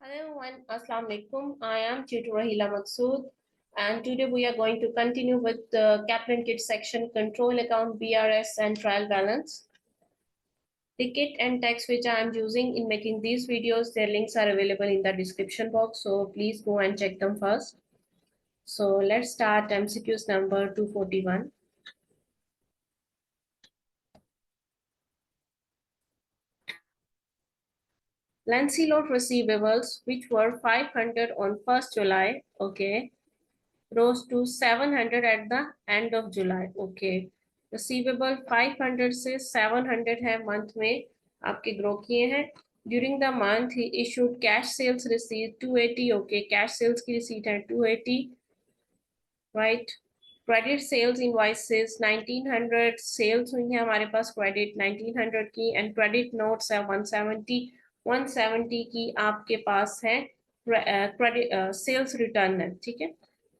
Hello everyone, Assalamu alaikum. I am Tutor Rahila Maqsood, and today we are going to continue with the Kaplan Kit section, control account, BRS, and trial balance. The kit and text which I am using in making these videos, their links are available in the description box, so please go and check them first. So let's start MCQs number 241. Lancelot receivables, which were 500 on 1st July, okay, rose to 700 at the end of July. Okay, receivable 500 से 700 है month में आपके grow किए हैं. During the month he issued cash sales receipt 280. Okay, cash sales की receipt है 280, right? Credit sales invoices 1900 sales हुई है हमारे पास credit 1900 की, and credit notes है 170 की आपके पास है credit sales return है. ठीक है.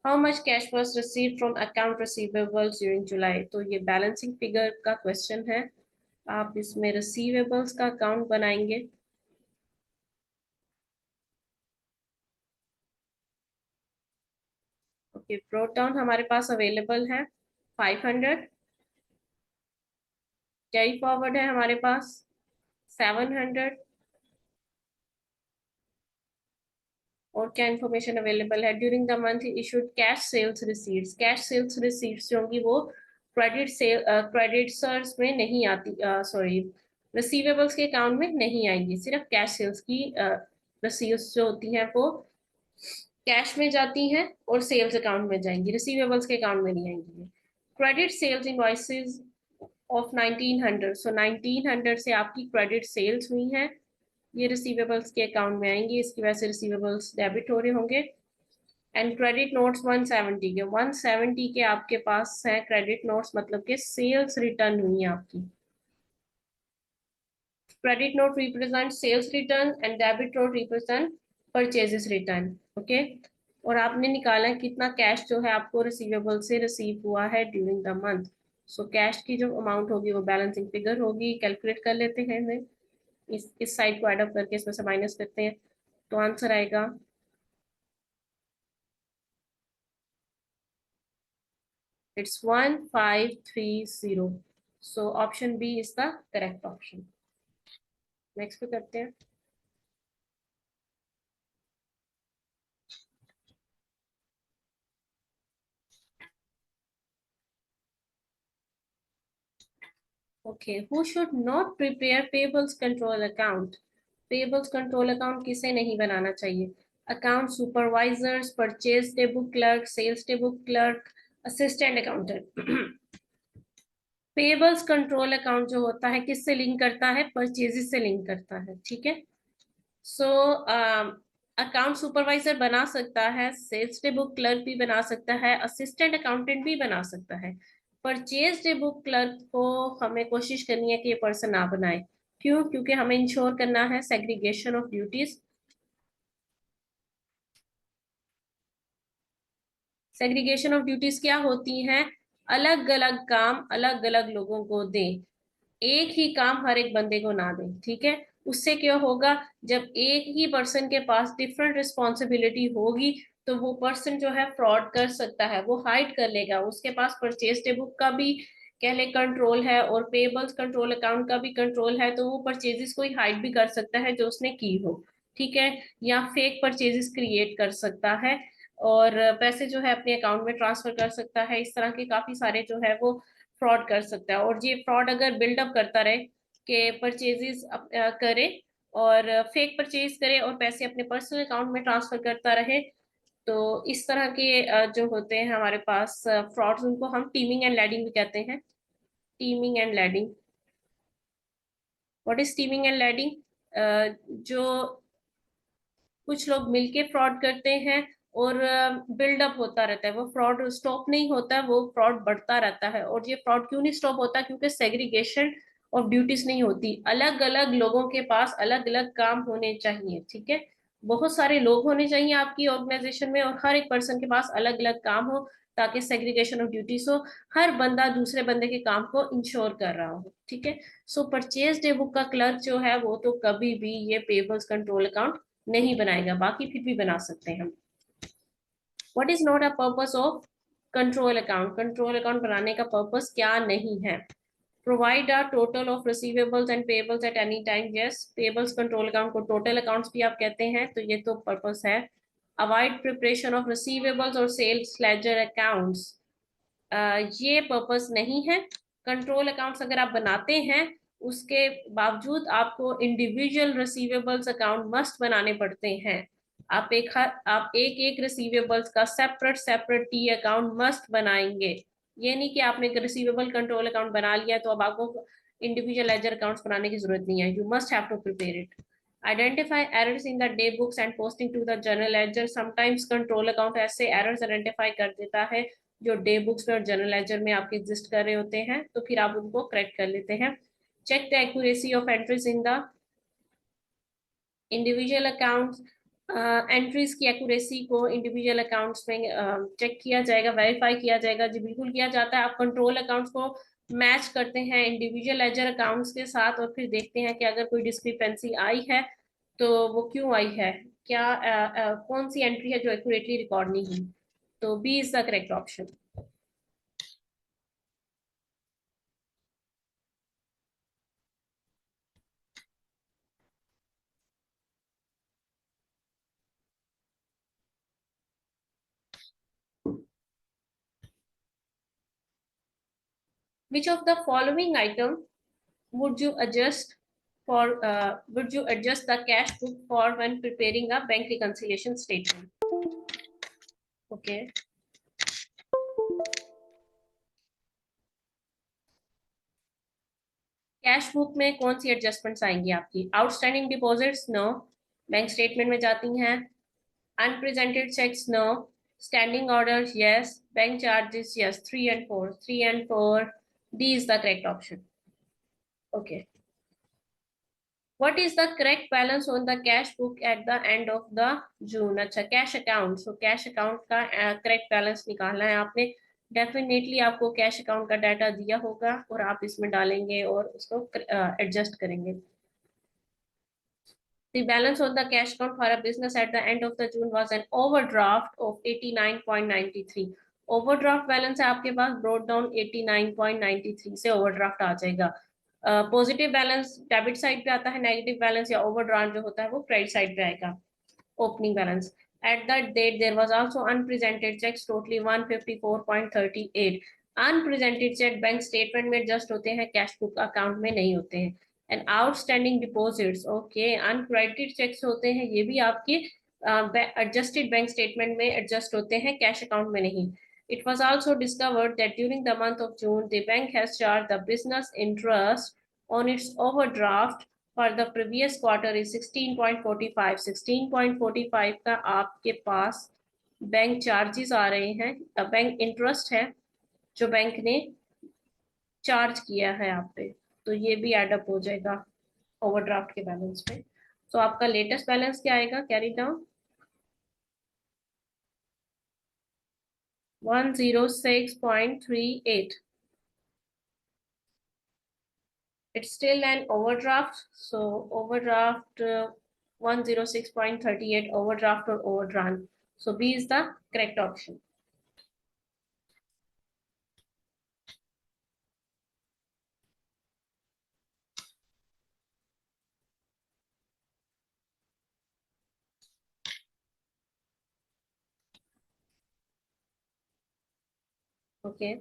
How much cash was received from account receivables during July? तो ये बैलेंसिंग फिगर का क्वेश्चन है. आप इसमें रिसीवेबल्स का अकाउंट बनाएंगे. ओके, ब्रोट डाउन हमारे पास अवेलेबल है 500, कैरी फॉरवर्ड है हमारे पास 700, और क्या इन्फॉर्मेशन अवेलेबल है. During the month issued cash sales receipts. Cash sales receipts जो होंगी वो क्रेडिटर्स में नहीं आती, सॉरी रिसीवेबल्स के अकाउंट में नहीं आएंगी. सिर्फ कैश सेल्स की रिसीट्स जो होती हैं वो कैश में जाती हैं और सेल्स अकाउंट में जाएंगी, रिसीवेबल्स के अकाउंट में नहीं आएंगी. Credit sales invoices of 1900. So 1900 से आपकी क्रेडिट सेल्स हुई हैं, ये रिसीवेबल्स के अकाउंट में आएंगी, इसकी वजह से रिसीवेबल्स डेबिट हो रहे होंगे. एंड क्रेडिट नोट्स 170 के आपके पास है क्रेडिट नोट्स, मतलब के सेल्स रिटर्न हुई है आपकी. Credit note represent sales return and debit note represent purchases return. Okay, और आपने निकाला है कितना कैश जो है आपको रिसीवेबल से रिसीव हुआ है during the month. So cash की जो अमाउंट होगी वो बैलेंसिंग फिगर होगी. कैलकुलेट कर लेते हैं हमें, इस साइड को एडअप करके इसमें से माइनस करते हैं तो आंसर आएगा it's 1530. So option B is the correct option. Next पे करते हैं. Okay, who should not prepare payables control account? Payables control account किसे नहीं बनाना चाहिए? Account supervisors, purchase day book clerk, sales day book clerk, assistant accountant. Payables control account जो होता है किससे लिंक करता है? परचेजेस से लिंक करता है. ठीक है. सो अकाउंट सुपरवाइजर बना सकता है, सेल्स डे बुक क्लर्क भी बना सकता है, असिस्टेंट अकाउंटेंट भी बना सकता है. परचेज डे बुक क्लर्क को हमें कोशिश करनी है कि ये पर्सन ना बनाए. क्यों? क्योंकि हमें इंश्योर करना है segregation of duties. Segregation of duties क्या होती हैं? अलग अलग काम अलग अलग लोगों को दें, एक ही काम हर एक बंदे को ना दें. ठीक है. उससे क्या होगा, जब एक ही पर्सन के पास डिफरेंट रिस्पॉन्सिबिलिटी होगी तो वो पर्सन जो है फ्रॉड कर सकता है, वो हाइड कर लेगा. उसके पास परचेज डे बुक का भी कह ले कंट्रोल है और पेबल्स कंट्रोल अकाउंट का भी कंट्रोल है, तो वो परचेजेस को ही हाइड भी कर सकता है जो उसने की हो. ठीक है. या फेक परचेजेस क्रिएट कर सकता है और पैसे जो है अपने अकाउंट में ट्रांसफर कर सकता है. इस तरह के काफी सारे जो है वो फ्रॉड कर सकता है. और ये फ्रॉड अगर बिल्डअप करता रहे कि परचेजेस करे और फेक परचेज करे और पैसे अपने पर्सनल अकाउंट में ट्रांसफर करता रहे, तो इस तरह के जो होते हैं हमारे पास फ्रॉड्स, उनको हम टीमिंग एंड लैडिंग भी कहते हैं. Teeming and lading. What is teeming and lading? जो कुछ लोग मिलके फ्रॉड करते हैं और बिल्डअप होता रहता है, वो फ्रॉड स्टॉप नहीं होता, वो फ्रॉड बढ़ता रहता है. और ये फ्रॉड क्यों नहीं स्टॉप होता? क्योंकि सेग्रीगेशन ऑफ ड्यूटीज नहीं होती. अलग अलग लोगों के पास अलग अलग काम होने चाहिए. ठीक है. बहुत सारे लोग होने चाहिए आपकी ऑर्गेनाइजेशन में और हर एक पर्सन के पास अलग अलग काम हो, ताकि सेग्रीगेशन ऑफ ड्यूटीज हो, हर बंदा दूसरे बंदे के काम को इंश्योर कर रहा हो. ठीक है. सो परचेज डे बुक का क्लर्क जो है वो तो कभी भी ये पेबल्स कंट्रोल अकाउंट नहीं बनाएगा, बाकी फिर भी बना सकते हैं हम। What is not a purpose of control account, control account बनाने का पर्पस क्या नहीं है? Provide a total of receivables and payables at any time, yes, payables control account को टोटल अकाउंट्स भी आप कहते हैं, तो ये तो पर्पस है। अवॉइड प्रिपरेशन ऑफ रिसीवेबल्स और सेल्स लेजर अकाउंट्स, ये पर्पस नहीं है। कंट्रोल अकाउंट्स अगर आप बनाते हैं, उसके बावजूद आपको इंडिविजुअल रिसीवेबल्स अकाउंट मस्ट बनाने पड़ते हैं। आप एक एक रिसीवेबल्स का separate separate T account must बनाएंगे। ये नहीं कि आपने एक रिसीवेबल कंट्रोल अकाउंट बना लिया तो अब आपको इंडिविजुअल लेजर अकाउंट्स बनाने की जरूरत नहीं है, you must have to prepare it. Identify errors in the day books and posting to the journal ledger, sometimes control account ऐसे एरर्स आइडेंटिफाई कर देता है जो डे बुक्स में और जर्नल लेजर में आपके एग्जिस्ट कर रहे होते हैं, तो फिर आप उनको करेक्ट कर लेते हैं। Check the accuracy of entries in the individual accounts, entries की एक्यूरेसी को इंडिविजुअल अकाउंट्स में चेक किया जाएगा, वेरीफाई किया जाएगा। जी बिल्कुल किया जाता है। आप कंट्रोल अकाउंट्स को मैच करते हैं इंडिविजुअल लेजर अकाउंट्स के साथ और फिर देखते हैं कि अगर कोई डिस्क्रिपेंसी आई है तो वो क्यों आई है, क्या कौन सी एंट्री है जो एक्यूरेटली रिकॉर्ड नहीं हुई। तो B is the correct option. Which of the following item would you adjust would you adjust the cash book for when preparing a bank reconciliation statement? Okay. Cash book में कौन सी adjustments आएंगी आपकी? Outstanding deposits no, bank statement में जाती हैं। Unpresented cheques no, standing order yes, bank charges yes. 3 and 4, 3 and 4, D is the correct option. Okay. What is the correct balance on the cash book at the end of the June? अच्छा, cash account, so cash account का correct balance निकालना है आपने। Definitely आपको cash account का data दिया होगा और आप इसमें डालेंगे और उसको एडजस्ट करेंगे। The balance on the cash account for a business at the end of the June was an overdraft of 89.93. Overdraft balance है आपके पास, ब्रोट डाउन 89.93 से ओवरड्राफ्ट आ जाएगा। पॉजिटिव बैलेंस डेबिट साइड पे आता है, नेगेटिव बैलेंस या overdraft जो होता है वो क्रेडिट साइड पे आएगा। Opening balance at that date there was also unpresented cheques totally 154.38। Unpresented cheque bank statement में एडजस्ट होते हैं, कैश बुक अकाउंट में नहीं होते हैं। And outstanding deposits, okay, uncredited cheques होते हैं, ये भी आपके एडजस्टेड बैंक स्टेटमेंट में एडजस्ट होते हैं, कैश अकाउंट में नहीं। It was also discovered that during the month of June, the bank has charged the business interest on its overdraft for the previous quarter is 16.45। 16.45 का आपके पास bank charges आ रहे हैं, bank interest है जो bank ने charge किया है आप पे, तो ये भी एडअप हो जाएगा ओवरड्राफ्ट के बैलेंस पे। तो आपका लेटेस्ट बैलेंस क्या आएगा? Carry down 106.38। It's still an overdraft, so overdraft 106.38 overdraft or overdrawn. So B is the correct option. Okay.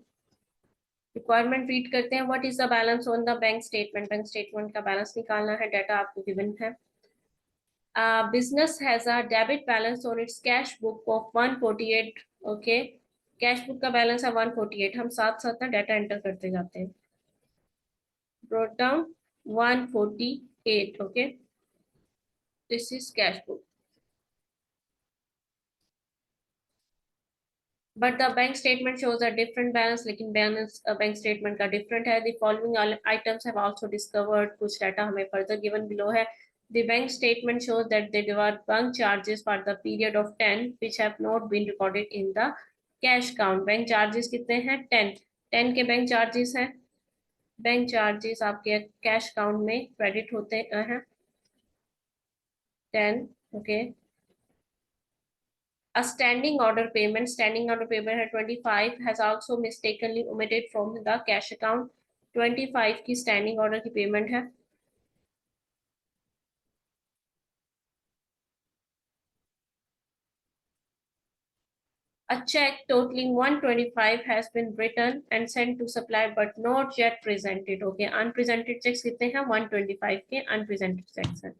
Requirement read करते हैं। What is the balance on the bank statement? Bank statement का balance निकालना है, data आपको given है। Business has a debit balance on it's cash book of 148। Okay, cash book का balance है 148। हम साथ साथ ना डाटा एंटर करते जाते हैं। Brought down 148। Okay, this is cash book, but the bank statement shows a different balance, लेकिन बैलेंस बैंक स्टेटमेंट का डिफरेंट है। The following items have also discovered, कुछ डाटा हमें फर्दर गिवन बिलो है। The bank statement shows that there were bank charges for the period of 10 which have not been recorded in the cash count. Bank charges कितने हैं? 10। 10 के bank charges हैं। Bank charges आपके cash count में credit होते हैं 10। Okay. A standing order payment है 25 has also mistakenly omitted from the cash account। 25 की स्टैंडिंग ऑर्डर की पेमेंट है। A check totaling 125 has been written and sent to supplier but not yet presented। Okay, unpresented checks कितने हैं? 125 के unpresented checks हैं।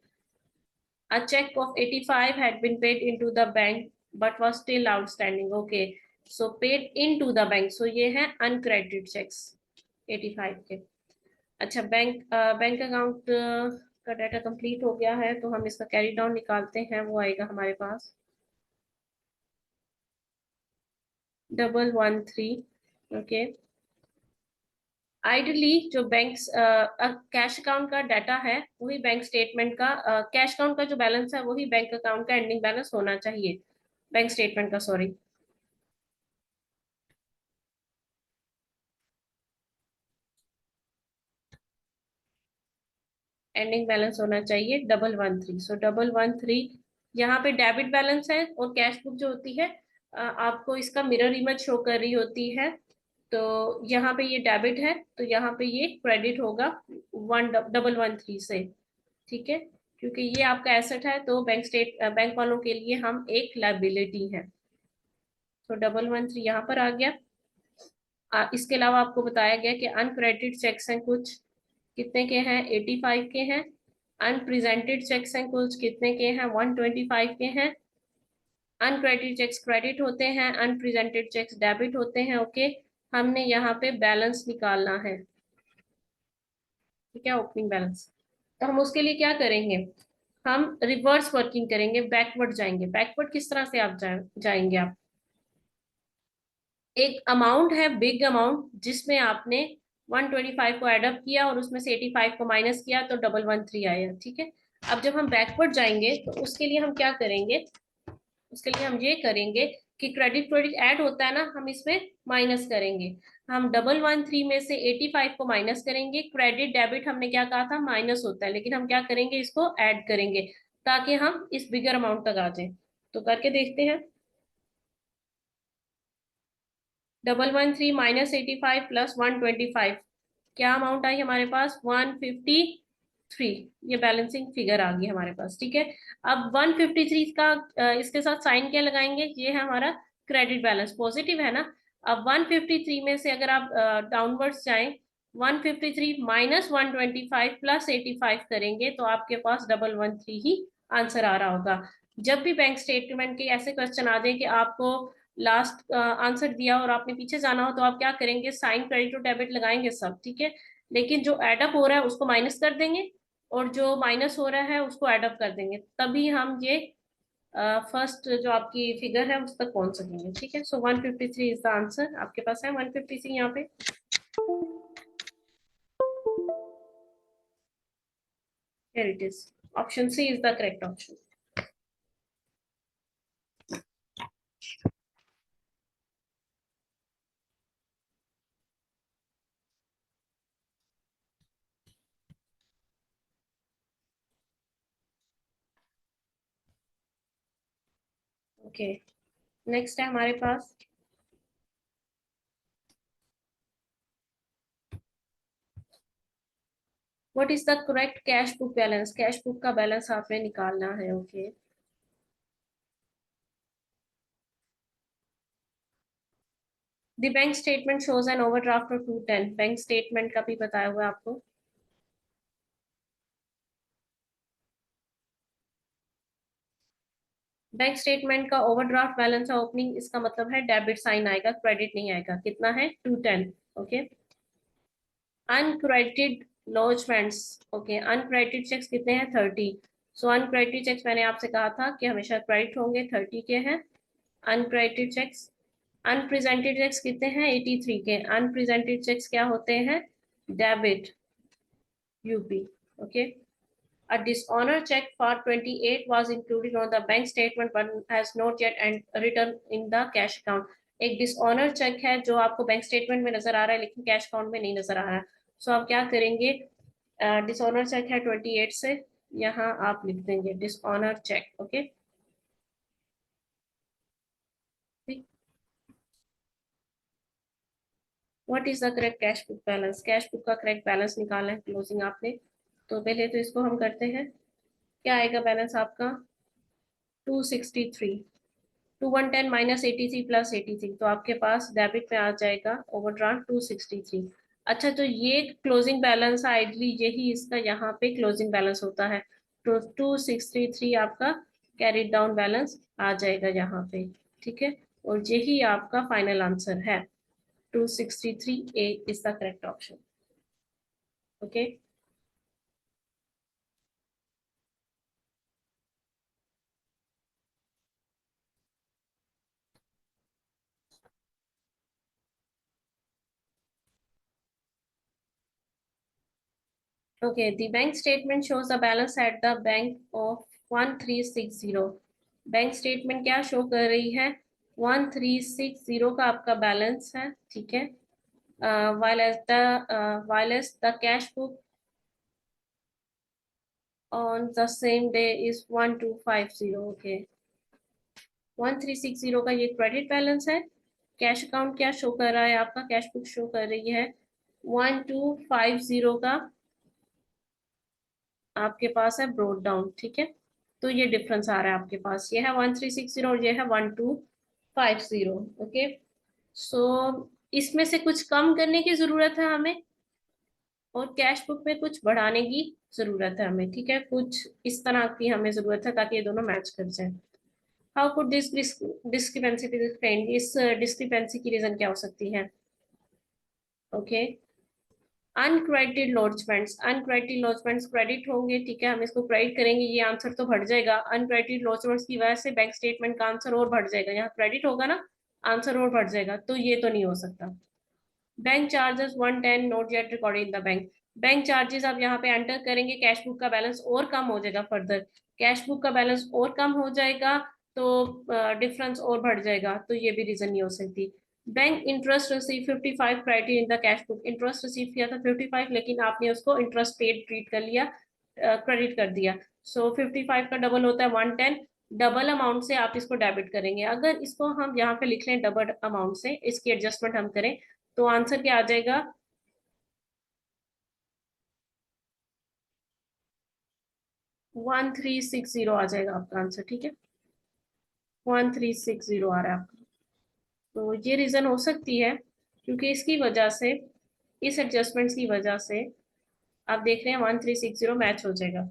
A check of 85 had been paid into the bank but was still outstanding। Okay, so paid into the bank, so ये है uncredited checks 85 के। अच्छा, bank account का data complete हो गया है, तो हम इसका कैरी डाउन निकालते हैं। वो आएगा हमारे पास 113। ओके। आइडली जो बैंक्स कैश अकाउंट का डाटा है वही बैंक स्टेटमेंट का, कैश अकाउंट का जो बैलेंस है वही बैंक अकाउंट का एंडिंग बैलेंस होना चाहिए, बैंक स्टेटमेंट का, सॉरी। एंडिंग बैलेंस होना चाहिए 113। सो 113 यहाँ पे डेबिट बैलेंस है, और कैश बुक जो होती है आपको इसका मिरर इमेज शो कर रही होती है। तो यहाँ पे ये डेबिट है, तो यहाँ पे ये क्रेडिट होगा 113 से। ठीक है, क्योंकि ये आपका एसेट है, तो बैंक वालों के लिए हम एक लाइबिलिटी है। तो 113 यहाँ पर आ गया। इसके अलावा आपको बताया गया कि अनक्रेडिटेड चेक्स हैं कुछ, कितने के हैं? 85 के हैं। अनप्रेजेंटेड चेक्स हैं कुछ, कितने के हैं? 125 के हैं। अनक्रेडिटेड चेक्स क्रेडिट होते हैं, अनप्रेजेंटेड चेक्स डेबिट होते हैं। ओके, हमने यहाँ पे बैलेंस निकालना है। ठीक है, ओपनिंग बैलेंस। तो हम उसके लिए क्या करेंगे? हम रिवर्स वर्किंग करेंगे, बैकवर्ड जाएंगे। बैकवर्ड किस तरह से आप जाएंगे आप? एक अमाउंट है, बिग अमाउंट, जिसमें आपने 125 को एड अप किया और उसमें से 85 को माइनस किया, तो 113 आया। ठीक है, अब जब हम बैकवर्ड जाएंगे तो उसके लिए हम क्या करेंगे? उसके लिए हम ये करेंगे कि क्रेडिट क्रेडिट ऐड होता है ना, हम इसमें माइनस करेंगे। हम 113 में से 85 को माइनस करेंगे। क्रेडिट डेबिट हमने क्या कहा था? माइनस होता है, लेकिन हम क्या करेंगे? इसको ऐड करेंगे, ताकि हम इस बिगर अमाउंट तक आ जाए। तो करके देखते हैं। 113 माइनस 85 प्लस 125, क्या अमाउंट आई हमारे पास? 153। ये बैलेंसिंग फिगर आ गई हमारे पास। ठीक है, अब 153 का इसके साथ साइन क्या लगाएंगे? ये है हमारा क्रेडिट बैलेंस, पॉजिटिव है ना। अब 153 में से अगर आप डाउनवर्ड्स जाएं, 153 माइनस 125 प्लस 85 करेंगे, तो आपके पास 113 ही आंसर आ रहा होगा। जब भी बैंक स्टेटमेंट के ऐसे क्वेश्चन आ जाए कि आपको लास्ट आंसर दिया और आपने पीछे जाना हो, तो आप क्या करेंगे? साइन क्रेडिट और डेबिट लगाएंगे सब। ठीक है, लेकिन जो एडअप हो रहा है उसको माइनस कर देंगे, और जो माइनस हो रहा है उसको एडअप कर देंगे, तभी हम ये फर्स्ट जो आपकी फिगर है उस तक पहुंच सकेंगे। ठीक है, सो 153 इज द आंसर। आपके पास है 153 यहाँ पे। Here it is, option C is the correct option। Okay, next है हमारे पास what is the correct cash book balance? Cash book का बैलेंस आपने निकालना है। Okay, the bank statement shows an overdraft of 210। Bank statement का भी बताया हुआ है आपको। बैंक स्टेटमेंट का ओवरड्राफ्ट बैलेंस है ओपनिंग, इसका मतलब है डेबिट साइन आएगा, क्रेडिट नहीं आएगा। कितना है? 210। Okay, uncredited lodgements. Okay, uncredited cheques कितने हैं? 30। सो अनक्रेडिटेड चेक्स मैंने आपसे कहा था कि हमेशा क्रेडिट होंगे, 30 के हैं अनक्रेडिटेड चेक्स। अनप्रेजेंटेड चेक्स कितने हैं? 83 के। अनप्रेजेंटेड चेक्स क्या होते हैं? Debit, UP. Okay, a dishonor check for 28 was included on the bank statement but has not yet and written in the cash account। एक डिसऑनर चेक है जो आपको बैंक स्टेटमेंट में नजर आ रहा है, लेकिन कैश अकाउंट में नहीं नजर आ रहा है। सो आप क्या करेंगे? डिसऑनर चेक है 28 से, यहाँ आप लिख देंगे dishonour cheque. Okay, what is the correct cash book balance? Cash book का करेक्ट बैलेंस निकालना है क्लोजिंग आपने। तो पहले तो इसको हम करते हैं। क्या आएगा बैलेंस आपका? 263। 2110 माइनस 83 प्लस 83, तो आपके पास डेबिट में आ जाएगा ओवरड्राफ्ट 263। अच्छा, तो ये क्लोजिंग बैलेंस आइडली यही इसका यहाँ पे क्लोजिंग बैलेंस होता है। तो 263 आपका कैरी डाउन बैलेंस आ जाएगा यहाँ पे। ठीक है, और यही आपका फाइनल आंसर है। 263 A is the correct option. Okay, okay, the bank statement shows the balance at the bank of 1360। Bank statement क्या शो कर रही है? 1360 का आपका बैलेंस है। ठीक है, while as the cash book on the same day is 1250। Okay, 1360 का ये क्रेडिट बैलेंस है। कैश अकाउंट क्या शो कर रहा है आपका? कैश बुक शो कर रही है 1250 का आपके पास है ब्रोड डाउन। ठीक है, तो ये डिफरेंस आ रहा है आपके पास, ये है 1360 और ये है 1250। ओके, सो इसमें से कुछ कम करने की जरूरत है हमें, और कैश बुक में कुछ बढ़ाने की जरूरत है हमें। ठीक है, कुछ इस तरह की हमें जरूरत है ताकि ये दोनों मैच कर जाए। How could this discrepancy be explained? इस डिस्क्रिपेंसी की रीजन क्या हो सकती है? Okay, uncredited lodgements. Uncredited lodgements credit होंगे। ठीक है, हम इसको क्रेडिट करेंगे, ये आंसर तो बढ़ जाएगा। अनक्रेडिटेड लॉन्चमेंट्स की वजह से बैंक स्टेटमेंट का आंसर और बढ़ जाएगा। यहाँ क्रेडिट होगा ना, आंसर और बढ़ जाएगा, तो ये तो नहीं हो सकता। Bank charges 110 note yet recorded in the bank. Bank charges आप यहाँ पे एंटर करेंगे, कैश बुक का बैलेंस और कम हो जाएगा। फर्दर कैश बुक का बैलेंस और कम हो जाएगा, तो डिफरेंस और बढ़ जाएगा, तो ये भी रीजन नहीं हो सकती। Bank interest receive 55 credit in the cash book. Interest receive किया था 55, लेकिन आपने उसको इंटरेस्ट पेड ट्रीट कर लिया, क्रेडिट कर दिया। सो 55 का डबल होता है 110। डबल अमाउंट से आप इसको डेबिट करेंगे। अगर इसको हम यहाँ पे लिख लें डबल अमाउंट से, इसकी एडजस्टमेंट हम करें, तो आंसर क्या आ जाएगा? 1360 आ जाएगा आपका आंसर। ठीक है, 1360 आ रहा है आपका। तो ये रीजन हो सकती है, क्योंकि इसकी वजह से, इस एडजस्टमेंट्स की वजह से आप देख रहे हैं 1360 मैच हो जाएगा।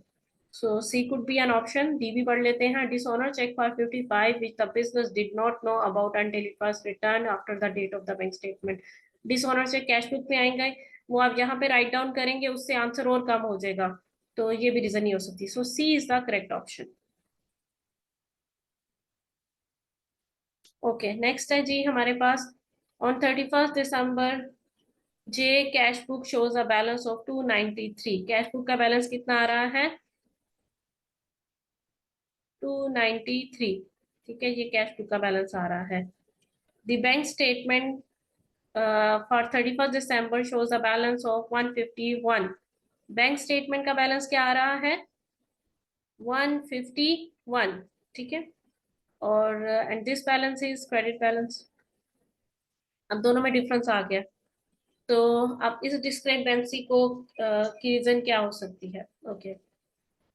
So C could be an option. D भी पढ़ लेते हैं। Dishonour cheque for 55 which the business did not know about until it was returned after the date of the bank statement। Dishonour cheque cash book में आएंगे, वो आप यहाँ पे राइट डाउन करेंगे, उससे आंसर और कम हो जाएगा, तो ये भी रीजन नहीं हो सकती। So C is the correct option. Okay, next है जी हमारे पास। On 31 December the cash book shows a balance of 293। Cash book का बैलेंस कितना आ रहा है? 293। ठीक है, ये कैश बुक का बैलेंस आ रहा है। The bank statement for 31 December shows a balance of 151। Bank statement का बैलेंस क्या आ रहा है? 151। ठीक है, और and this balance is credit balance. अब दोनों में डिफरेंस आ गया, तो अब इस डिस्क्रिपेंसी को की रीजन क्या हो सकती है? ओके,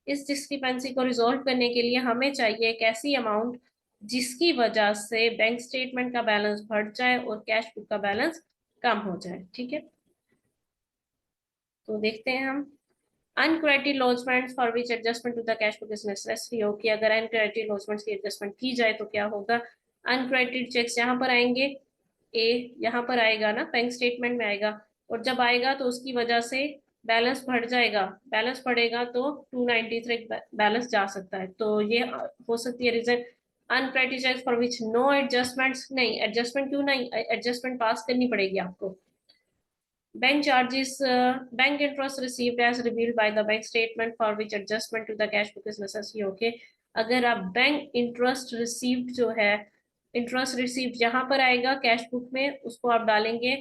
इस डिस्क्रिपेंसी को रिजोल्व करने के लिए हमें चाहिए एक ऐसी अमाउंट जिसकी वजह से बैंक स्टेटमेंट का बैलेंस बढ़ जाए और कैश बुक का बैलेंस कम हो जाए। ठीक है, तो देखते हैं हम। Uncredited lodgement for which adjustment to the cash book is necessary हो, कि अगर अनक्रेडिटेड लॉन्चमेंट की एडजस्टमेंट की जाए तो क्या होगा? अनक्रेडिटेड चेक्स यहाँ पर आएंगे, ए यहाँ पर आएगा ना, बैंक स्टेटमेंट में आएगा, और जब आएगा तो उसकी वजह से बैलेंस बढ़ जाएगा। बैलेंस बढ़ेगा तो 293 बैलेंस जा सकता है, तो ये हो सकती है reason. Uncredited cheques for which no adjustments, नहीं एडजस्टमेंट क्यों नहीं, एडजस्टमेंट पास करनी पड़ेगी आपको। Bank charges, bank interest received as revealed by the bank statement for which adjustment to the cash book is necessary। Okay, अगर आप बैंक इंटरेस्ट रिसीव्ड जो है, इंटरेस्ट रिसीव्ड यहाँ पर आएगा कैश बुक में, उसको आप डालेंगे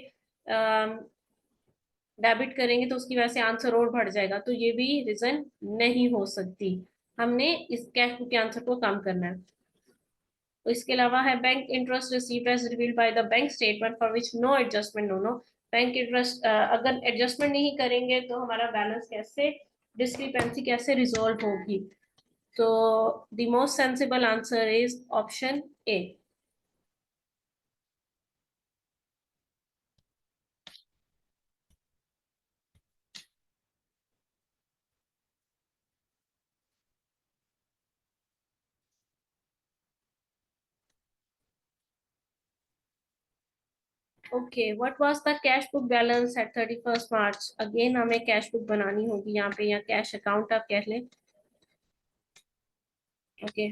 डेबिट करेंगे तो उसकी वजह से आंसर और बढ़ जाएगा, तो ये भी रीजन नहीं हो सकती। हमने इस कैश बुक के आंसर को कम करना है। तो इसके अलावा है bank interest received as revealed by the bank statement for which no adjustment, no no. Bank interest अगर एडजस्टमेंट नहीं करेंगे तो हमारा बैलेंस कैसे, डिस्क्रिपेंसी कैसे रिजोल्व होगी? तो the most sensible answer is option A. Okay, what was the cash book balance at 31 March? Again हमें कैश बुक बनानी होगी यहाँ पे, या कैश अकाउंट आप कह लें। Okay,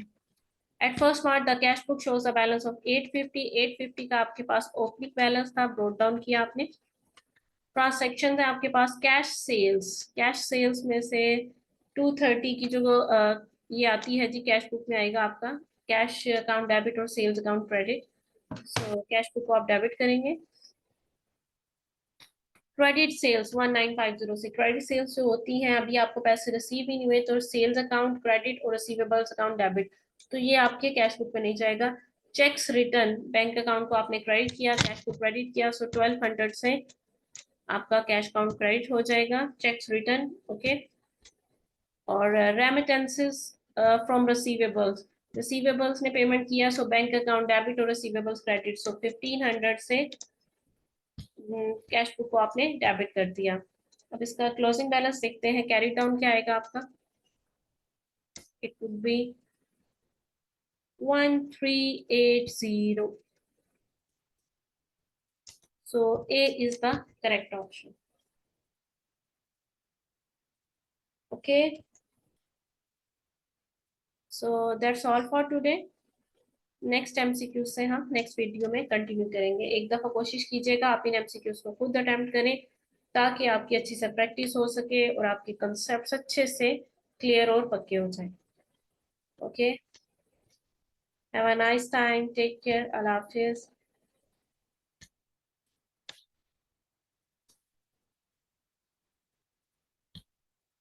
at first March the cash book shows a balance of 850। 850 का आपके पास ओपनिंग बैलेंस था, ब्रोट डाउन किया आपने। ट्रांसैक्शन है आपके पास कैश सेल्स, कैश सेल्स में से 230 की जो ये आती है जी, कैश बुक में आएगा आपका कैश अकाउंट डेबिट और sales account credit. So cash book को आप डेबिट करेंगे। क्रेडिट सेल्स 1950 से, क्रेडिट सेल्स जो होती हैं, अभी आपको पैसे रिसीव ही नहीं हुए तो सेल्स अकाउंट क्रेडिट और रिसीवेबल्स अकाउंट डेबिट, तो ये आपके कैश बुक में नहीं जाएगा। चेक्स रिटर्न, बैंक अकाउंट को आपने क्रेडिट किया, कैश बुक क्रेडिट किया, सो 1200 से आपका कैश अकाउंट क्रेडिट हो जाएगा, चेक्स रिटर्न। ओके, और रेमिटेंसेस फ्रॉम रिसीवेबल्स, रिसीवेबल्स ने पेमेंट किया, सो बैंक अकाउंट डेबिट और रिसीवेबल्स क्रेडिट, सो 1500 से कैश बुक को आपने डेबिट कर दिया। अब इसका क्लोजिंग बैलेंस देखते हैं, कैरी डाउन क्या आएगा आपका? It would be 1380। So A is the correct option. Okay, so that's all for today. Next MCQ से हम नेक्स्ट वीडियो में कंटिन्यू करेंगे। एक दफा कोशिश कीजिएगा आप इन एमसीक्यूज को खुद अटेम्प्ट करें, ताकि आपकी अच्छी से प्रैक्टिस हो सके और आपके कंसेप्ट अच्छे से क्लियर और पक्के हो जाए। Okay, have a nice time, take care, अल्लाह हाफिज।